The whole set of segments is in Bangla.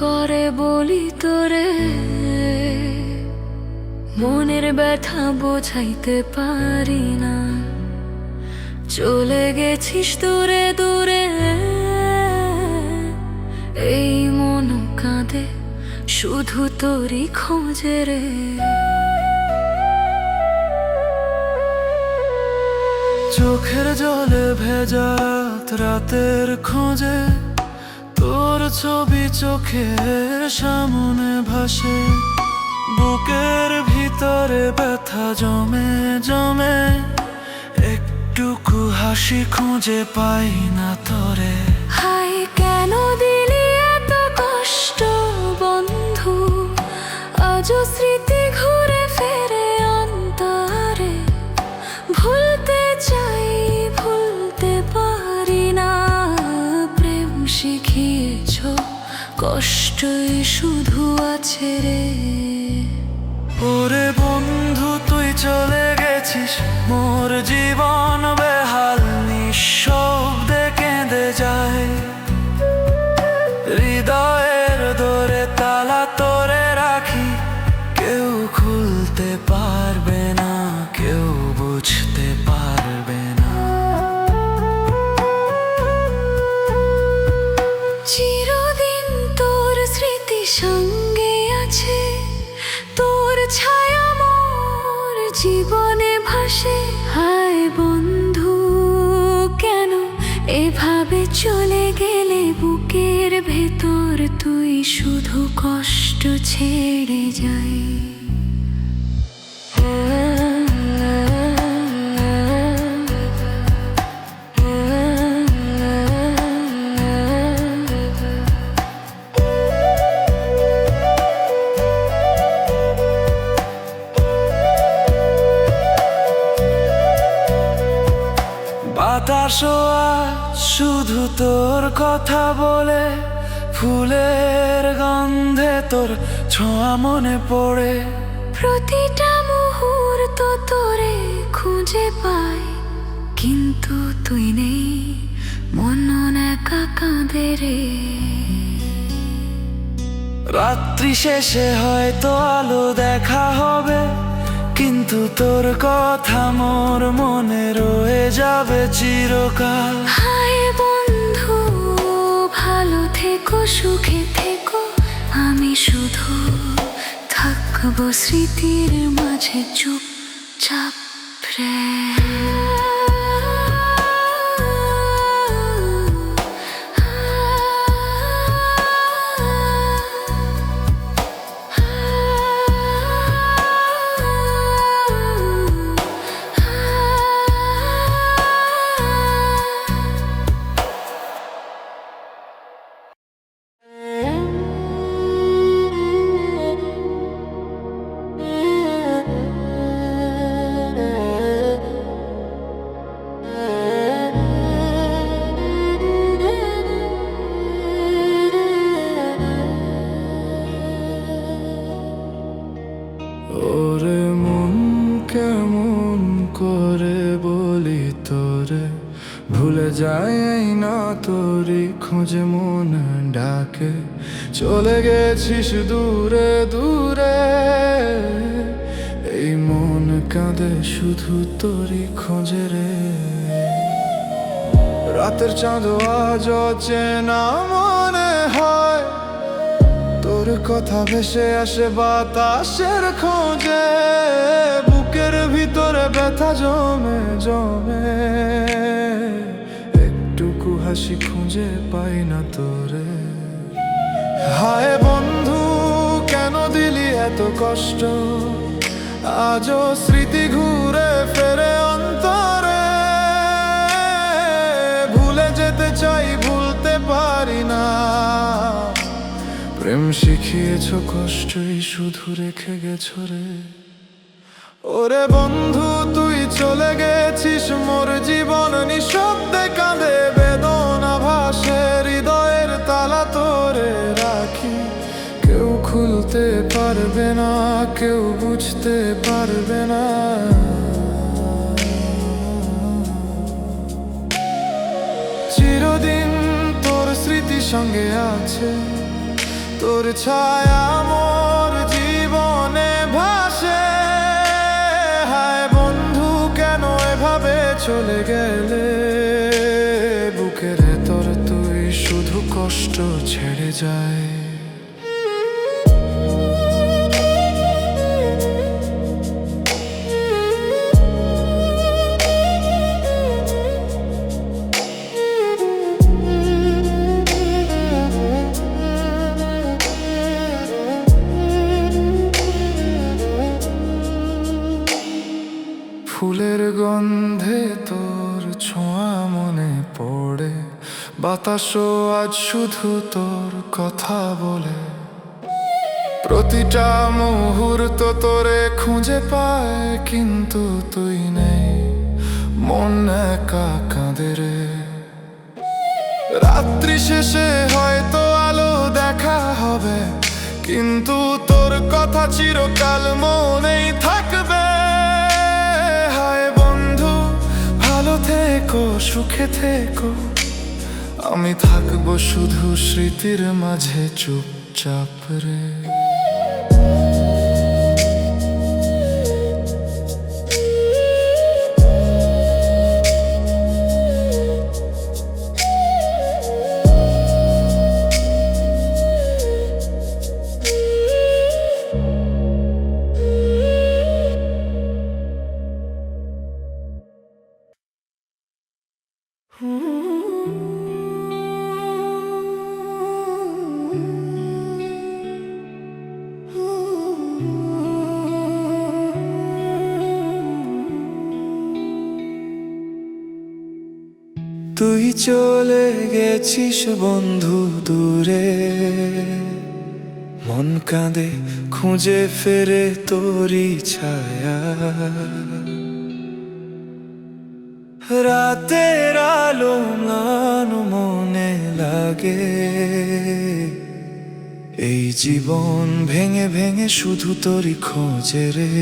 করে বলি তোরে, মনের ব্যথা বোঝাইতে পারি না। চলে গেছিস দূরে দূরে, এই মন কাঁদে শুধু তোরই খোঁজে রে। চোখের জলে ভেজা রাতের খোঁজে, তোর ছবি চোখের সামনে ভাসে। বুকের ভিতরে ব্যথা জমে জমে, একটুকু হাসি খুঁজে পাই না তোরে। হাই কেন দিলি এত কষ্ট বন্ধু, আজও স্মৃতি ঘুরে ফেরে অন্তরে। ভুলতে চাই ভুলতে পারি না, প্রেম শিখিয়েছ কষ্টই শুধু আছে রে। ওরে বন্ধু তুই চলে গেছিস, মোর জীবন বেহাল নিঃশব্দে কেঁদে যায়। হৃদয়ের দোরে তালা তোরে রাখি, কেউ খুলতে পারবে না, কেউ বুঝতে পারবে না। চিরদিন তোর স্মৃতি সঙ্গে আছে, তোর ছায়া মোর জীবনে ভাসে। হায় বন্ধু কেন এভাবে চলে গেলে, বুকের ভেতর তুই শুধু কষ্ট ছেড়ে যাই। বাতাসও আজ শুধু তোর কথা বলে, ফুলের গন্ধে তোর ছোঁয়া মনে পড়ে। প্রতিটা মুহূর্ত তোরে খুঁজে পাই, কিন্তু তুই নেই, মন একা কাঁদে রে। রাত্রি শেষে হয়তো আলো দেখা হবে, কিন্তু তোর কথা মোর মনে রয়ে যাবে চিরকাল। হায় বন্ধু ভালো থেকো সুখে থেকো, আমি শুধু থাকবো স্মৃতির মাঝে চুপচাপ রে। ওরে মন কেমন করে বলি তোরে, ভুলে যাই না তোরই খোঁজে মন ডাকে। চলে গেছিস দূরে দূরে, এই মন কাঁদে শুধু তোরই খোঁজে রে। রাতের চাঁদ আজ অচেনা মনে হয়, তোর কথা ভেসে আসে বাতাসের খোঁজে। বুকের ভিতরে ব্যথা জমে জমে, একটুকু হাসি খুঁজে পাই না তোরে। হায় বন্ধু কেন দিলি এত কষ্ট, আজও স্মৃতি ঘুরে ফেরে অন্তরে। ভুলে যেতে চাই ভুলতে পারি না, প্রেম শিখিয়েছ কষ্টই শুধু রেখে গেছো রে। ওরে বন্ধু তুই চলে গেছিস, মোর জীবন নিঃশব্দে কাঁদে। বেদনা ভাসে হৃদয়ের তালা তোরে রাখি, কেউ খুলতে পারবে না, কেউ বুঝতে পারবে না। চিরদিন তোর স্মৃতি সঙ্গে আছে, তোর ছায়া মোর জীবনে ভাসে। হায় বন্ধু কেন এভাবে চলে গেলে, বুকের তোর তুই শুধু কষ্ট ছেড়ে যায়। ফুলের গন্ধে তোর ছোঁয়া মনে পড়ে, বাতাসও আজ শুধু তোর কথা বলে। প্রতিটা মুহূর্ত তোরে খুঁজে পায়, কিন্তু তুই নেই, মন একা কাঁদে রে। রাত্রি শেষে হয়তো আলো দেখা হবে, কিন্তু তোর কথা চিরকাল মনেই থাকবে। সুখে থেকো, আমি থাকবো শুধু স্মৃতির মাঝে চুপচাপ রে। তুই চলে গেছিস বন্ধু দূরে, মন কাঁদে খুঁজে ফেরে তোরি ছায়া। রাতের আলো ম্লান মনে লাগে, এই জীবন ভেঙে ভেঙে শুধু তোরি খোঁজে রে।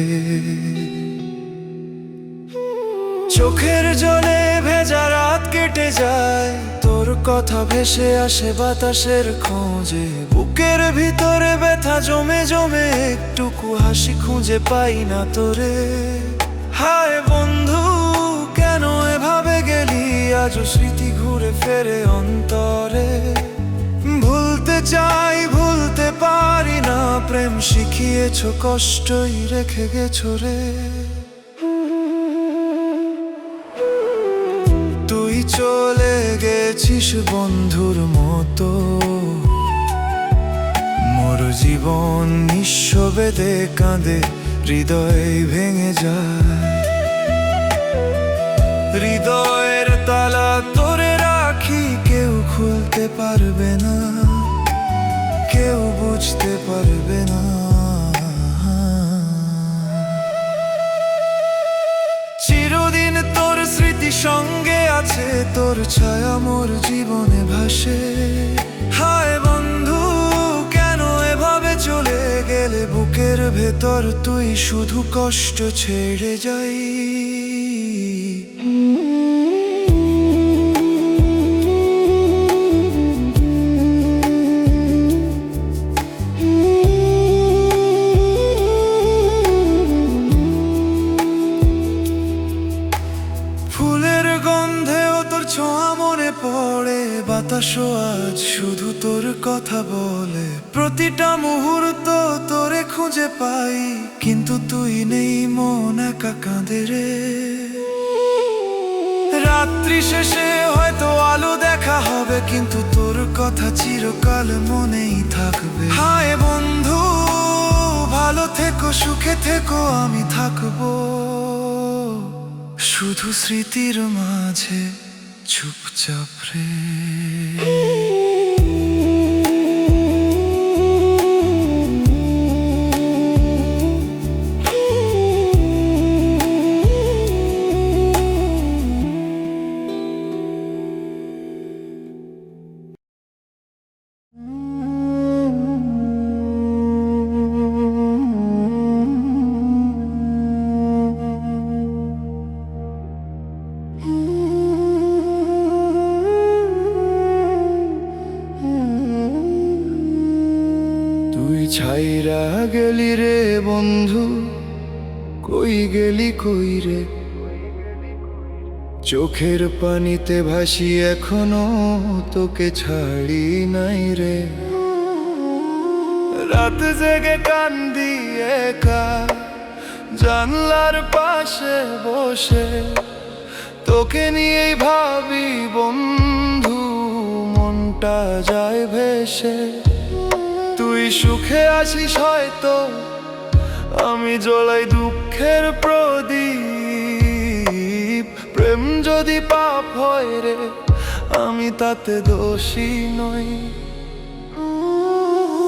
চোখের জলে ভেজা রাত কেটে যায়, তোর কথা ভেসে আসে বাতাসের খোঁজে। বুকের ভিতরে ব্যথা জমে জমে, একটুকু হাসি খুঁজে পাই না তোরে। হায় বন্ধু কেন এভাবে গেলি, আজও স্মৃতি ঘুরে ফেরে অন্তরে। ভুলতে চাই ভুলতে পারি না, প্রেম শিখিয়েছো কষ্টই রেখে গেছো রে। তুই চলে গেছিস বন্ধুর মতো, মোর জীবন নিঃস্ব বেদে কাঁদে, হৃদয় ভেঙে যায়। হৃদয়ের তালা তোরে রাখি, কেউ খুলতে পারবে না, কেউ বুঝতে পারবে না। চিরদিন তোর স্মৃতি সঙ্গে আছে, তোর ছায়া মোর জীবনে ভাসে। হায় বন্ধু কেন এভাবে চলে গেলে, বুকের ভেতর তুই শুধু কষ্ট ছেড়ে যাই। বাতাসও আজ শুধু তোর কথা বলে, প্রতিটা মুহূর্ত তোরে খুঁজে পাই, কিন্তু তুই নেই, মন একা কাঁদে রে। রাত্রি শেষে হয়তো আলো দেখা হবে, কিন্তু তোর কথা চিরকাল মনেই থাকবে। হায় বন্ধু ভালো থেকো সুখে থেকো, আমি থাকবো শুধু স্মৃতির মাঝে চুপচাপ রে। কইরে চোখের পানিতে ভাসি এখনো তোকে ছাড়ি নাই রে রাত জেগে কান্দি একা জানলার পাশে বসে তোকে নিয়েই ভাবি বন্ধু মনটা যায় ভেসে তুই সুখে আসিস হয়তো আমি জ্বলাই দুঃখের প্রদীপ প্রেম যদি পাপ হয় রে আমি তাতে দোষী নই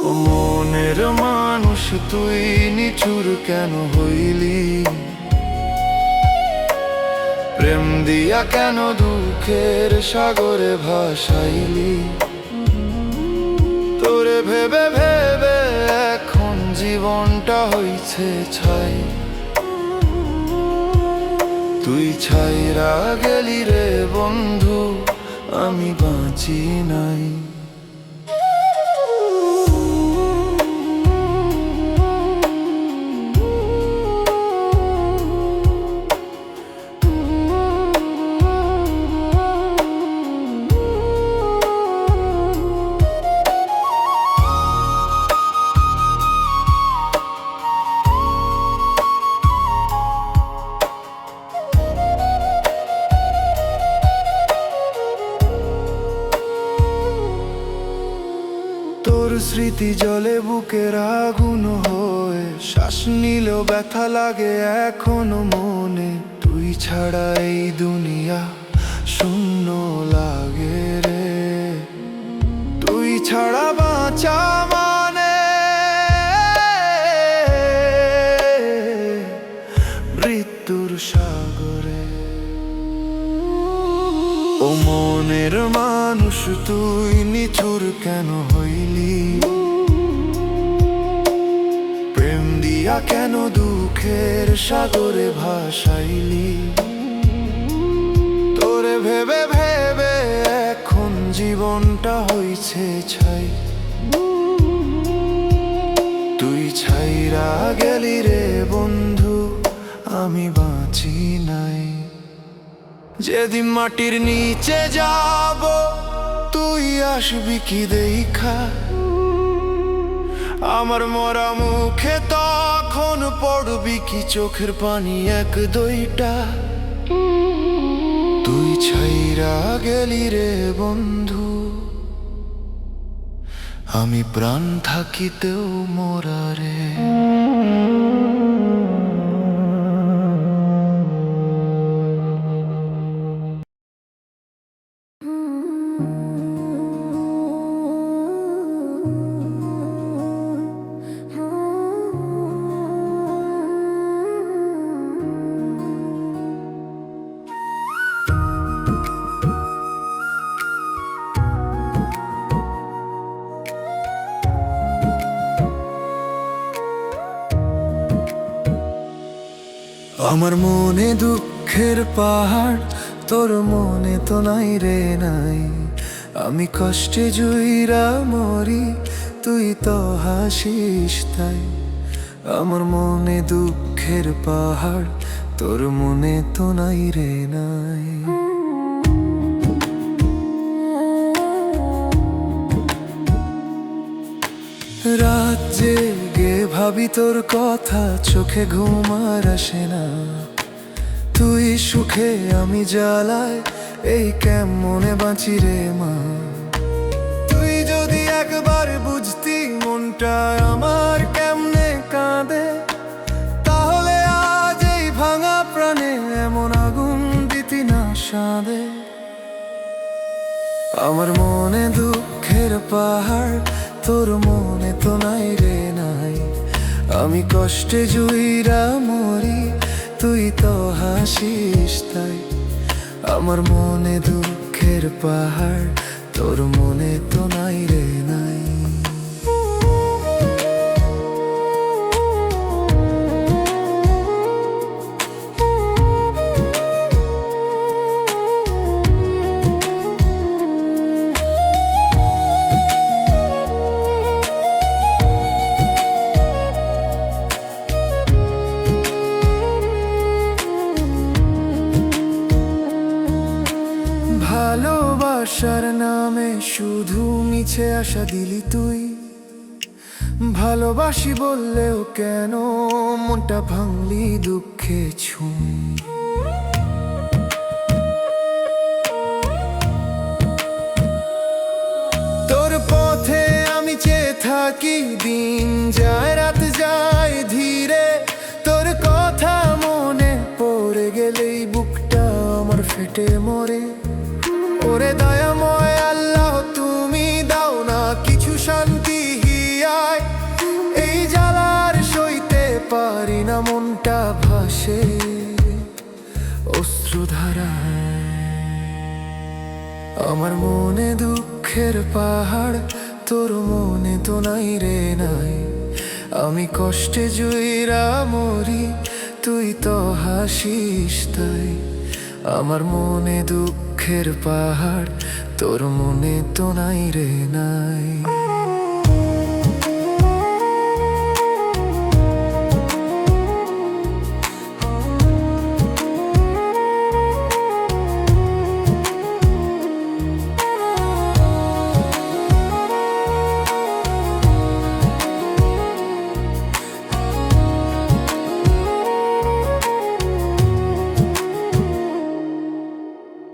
ও মনের মানুষ তুই নিঠুর কেন হইলি প্রেম দিয়া কেন দুঃখের সাগরে ভাসাইলি তোরে ভেবে ভেবে এখন জীবনটা হইছে ছাই তুই ছাইরা গেলি রে বন্ধু আমি বাঁচি নাই তোর স্মৃতি জলে বুকের আগুন হয়ে শ্বাস নিলেও ব্যথা লাগে এখনো মনে তুই ছাড়া এই দুনিয়া শূন্য লাগে রে তুই ছাড়া বাঁচা মানে মৃত্যুর সাগরে ও মনের মানুষ তুই নিঠুর কেন হইলি প্রেম দিয়া কেন দুঃখের সাগরে ভাসাইলি তোরে ভেবে ভেবে এখন জীবনটা হইছে ছাই তুই ছাইরা গেলি রে বন্ধু আমি বাঁচি নাই যেদিন মাটির নিচে যাব তুই আসবি কি দেখা আমার মরা মুখে তখন পড়বি কি চোখের পানি এক দুইটা তুই ছাইরা গেলি রে বন্ধু আমি প্রাণ থাকিতেও মরা রে আমার মনে দুঃখের পাহাড় তোর মনে তো নাই রে নাই আমি কষ্টে জুইরা মরি তুই তো হাসিস তাই আমার মনে দুঃখের পাহাড় তোর মনে তো নাই রে নাই রাত জেগে ভাবি তোর কথা চোখে ঘুম আর আসে না তুই সুখে আমি জ্বালায় এই কেমনে বাঁচি রে মা তুই যদি একবার বুঝতি মনটা আমার কেমনে কাঁদে তাহলে আজ এই ভাঙা প্রাণে এমন আগুন দিতি না সাঁদে আমার মনে দুঃখের পাহাড় তোর মনে তো নাই রে নাই আমি কষ্টে জুইরা মরি তুই তো হাসিস তাই আমার মনে দুঃখের পাহাড় তোর মনে তো নাই রে নাই ভালোবাসার নামে শুধু মিছে আশা দিলি তুই ভালোবাসি বললেও কেন মনটা ভাঙলি দুঃখে ছুঁই তোর পথে আমি চেয়ে থাকি দিন যায় রাত যায় ধীরে তোর কথা মনে পড়ে গেলেই বুকটা আমার ফেটে মরে ওরে দয়াময় আল্লাহ তুমি দাও না কিছু শান্তি হিয়ায় এই জ্বালার সইতে পারি না মনটা ভাসে অশ্রুধারায় আমার মনে দুঃখের পাহাড় তোর মনে তো নাই রে নাই আমি কষ্টে জুইরা মরি তুই তো হাসিস তাই আমার মনে দুঃখের পাহাড় তোর মনে তো নাই রে নাই